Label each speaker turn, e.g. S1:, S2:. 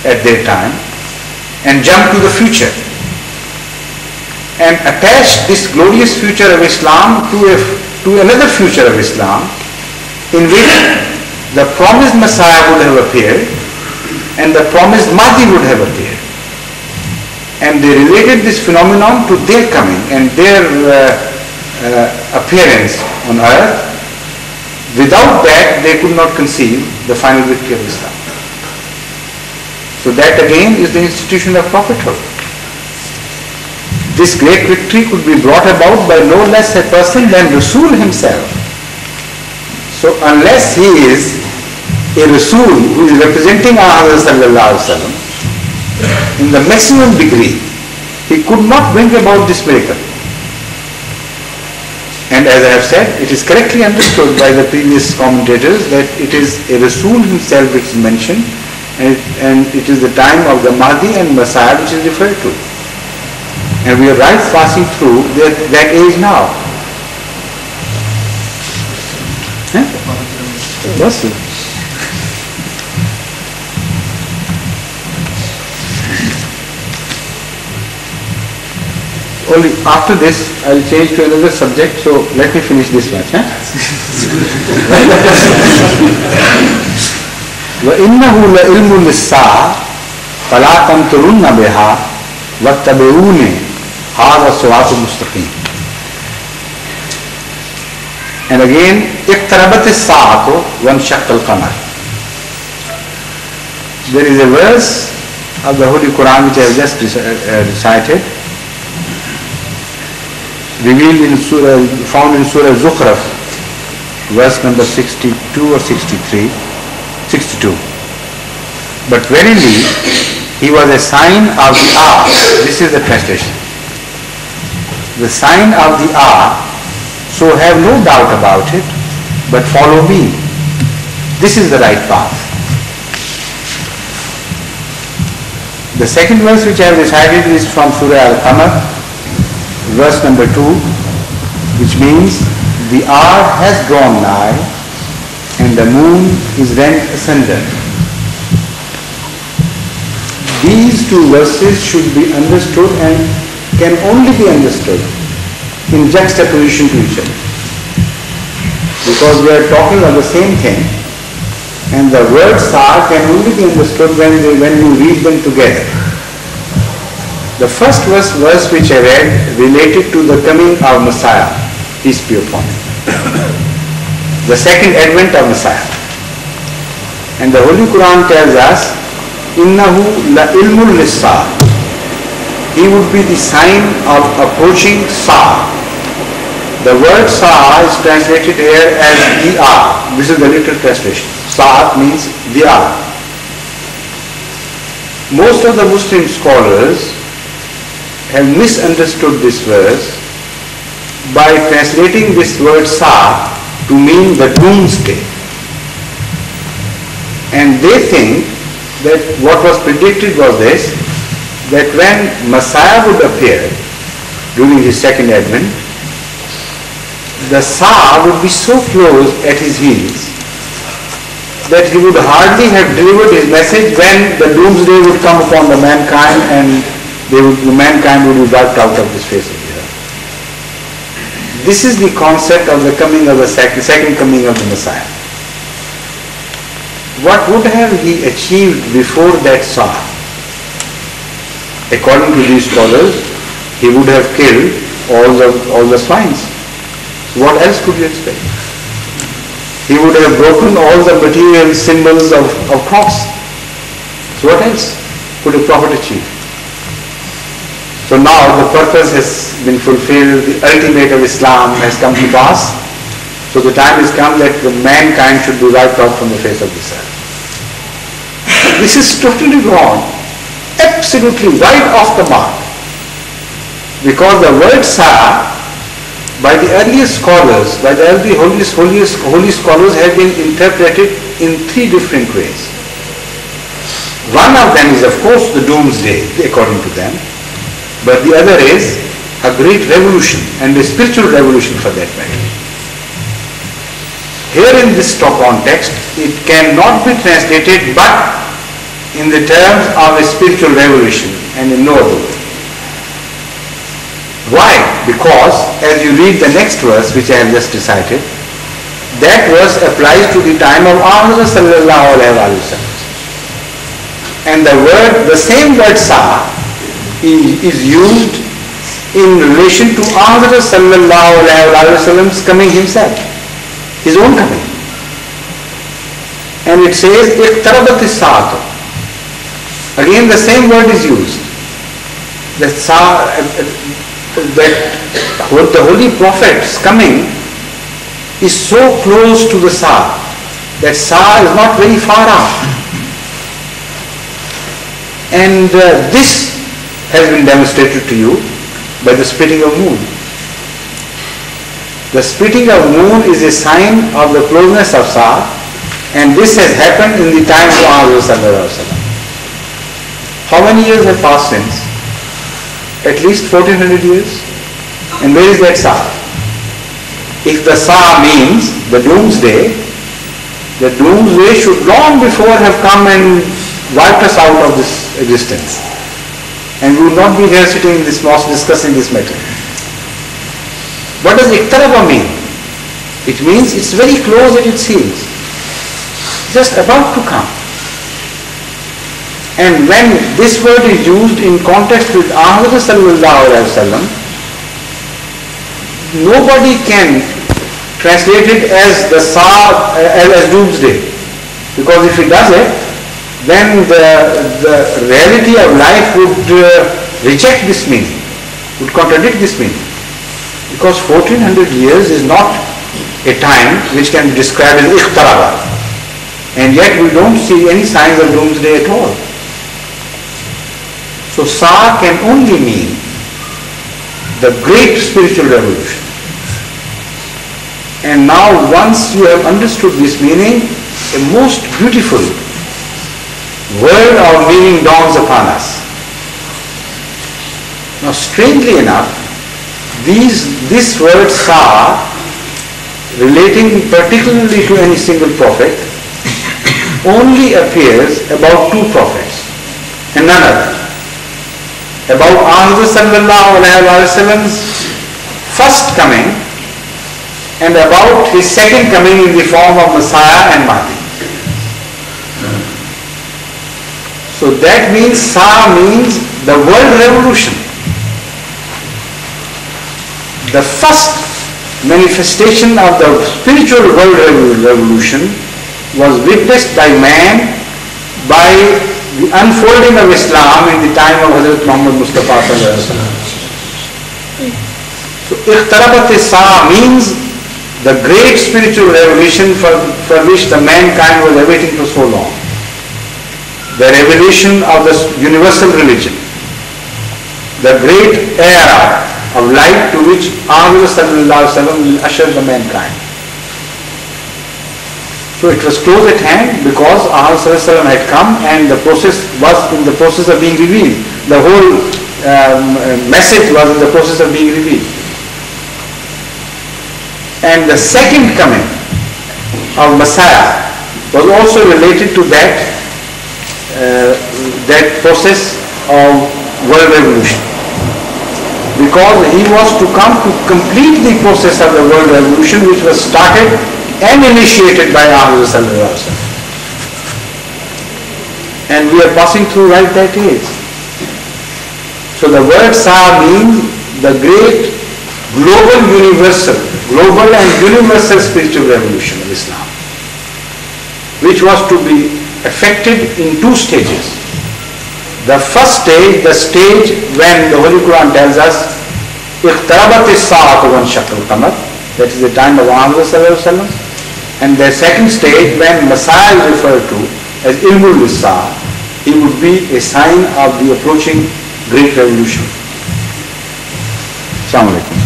S1: at their time and jump to the future and attach this glorious future of Islam to another future of Islam in which the promised Messiah would have appeared and the promised Mahdi would have appeared. And they related this phenomenon to their coming and their appearance on earth. Without that, they could not conceive the final victory of Islam. So that again is the institution of prophethood. This great victory could be brought about by no less a person than Rasul himself. So unless he is a Rasul who is representing Ahmad sallallahu alaihi wasallam in the maximum degree, he could not bring about this miracle. And as I have said, it is correctly understood by the previous commentators that it is a Rasul himself which is mentioned, and it is the time of the Mahdi and Messiah which is referred to. And we are right passing through that age now. Darsul. Only after this I will change to another subject, so let me finish this much. وَإِنَّهُ لَإِلْمٌ لِلسَّاعَةِ فَلَا تَمْتَرُنَّ بِهَا وَاتَّبِعُونِ هَذَا الصِّرَاطُ الْمُسْتَقِيمُ. And again, اقتربت الساعة وانشق القمر. There is a verse of the Holy Quran which I have just recited, revealed in Surah, found in Surah Zukhraf, verse number 62 or 63, 62. But verily, he was a sign of the hour. This is the translation. The sign of the hour. So have no doubt about it, but follow me. This is the right path. The second verse which I have recited is from Surah Al-Qamar, verse number 2, which means the hour has drawn nigh and the moon is rent asunder. These two verses should be understood and can only be understood in juxtaposition to each other, because we are talking of the same thing, and the word "sar" can only be understood when you read them together. The first verse which I read related to the coming of Messiah, peace be upon him, the second advent of Messiah, and the Holy Quran tells us, "Innahu la ilmul lis-saa." He would be the sign of approaching Sa. The word Sa is translated here as the hour. This is the literal translation. Sa means the hour. Most of the Muslim scholars have misunderstood this verse by translating this word Sa to mean the doomsday. And they think that what was predicted was this, that when Messiah would appear during his second advent, the Sa would be so close at his heels that he would hardly have delivered his message when the doomsday would come upon the mankind and the mankind would be wiped out of this face of the earth. This is the concept of the coming of the second coming of the Messiah. What would have he achieved before that Sa? According to these scholars, he would have killed all the swines. So what else could you expect? He would have broken all the material symbols of cross. So what else could a prophet achieve? So now the purpose has been fulfilled, the ultimate of Islam has come to pass. So the time has come that the mankind should be wiped out from the face of this earth. This is totally wrong. Absolutely right off the mark. Because the word Sa, by the earliest scholars, by the early holy scholars, have been interpreted in three different ways. One of them is of course the doomsday, according to them, but the other is a great revolution, and a spiritual revolution for that matter. Here in this context, it cannot be translated but in the terms of a spiritual revolution and in no other way. Why? Because as you read the next verse which I have just recited, that verse applies to the time of Ahmad sallallahu alaihi wasallam. And the same word sa is used in relation to Ahmad sallallahu alaihi wasallam's coming himself, his own coming. And it says, iqtarabat as-saatu. Again the same word is used. That the Holy Prophet's coming is so close to the Sa, that Sa is not very far off. And this has been demonstrated to you by the splitting of moon. The splitting of moon is a sign of the closeness of Sa, and this has happened in the time of Ahmad sallallahu alaihi wasallam. How many years have passed since? At least 1400 years. And where is that Sa? If the Sa means the doomsday should long before have come and wiped us out of this existence. And we would not be here sitting in this mosque discussing this matter. What does iqtaraba mean? It means it's very close as it seems. Just about to come. And when this word is used in context with Ahmad sallallahu alaihi wasallam, nobody can translate it as the Sa, as doomsday. Because if he does it, then the reality of life would reject this meaning, would contradict this meaning. Because 1400 years is not a time which can be described as iqtaraba. And yet we don't see any signs of doomsday at all. So Sa can only mean the great spiritual revolution. And now once you have understood this meaning, a most beautiful world of meaning dawns upon us. Now strangely enough, this word Sa, relating particularly to any single prophet, only appears about two prophets and none other. About Ahmad sallallahu alaihi wasallam's first coming and about his second coming in the form of Messiah and Mahdi. So that means Sa means the world revolution. The first manifestation of the spiritual world revolution was witnessed by man by the unfolding of Islam in the time of Hadhrat Muhammad Mustafa sallallahu alaihi wasallam. So iqtarabat as-Sa means the great spiritual revolution for which the mankind was awaiting for so long. The revelation of the universal religion. The great era of light to which Ahmad sallallahu alaihi wasallam will usher the mankind. So it was close at hand because Ahmad sallallahu alaihi wasallam had come and the process was in the process of being revealed. The whole message was in the process of being revealed. And the second coming of Messiah was also related to that process of world revolution. Because he was to come to complete the process of the world revolution which was started and initiated by Ahmad sallallahu alaihi wasallam. And we are passing through right that age. So the word Sa means the great global and universal spiritual revolution of Islam, which was to be effected in two stages. The first stage, the stage when the Holy Quran tells us, اِقْتَرَبَتِ السَّاعَةُ وَانشَقَّ الْقَمَرُ, that is the time of Ahmad sallallahu alaihi wasallam. And the second stage, when Messiah is referred to as Ilmul Wissa, he would be a sign of the approaching great revolution. Assalamu alaikum.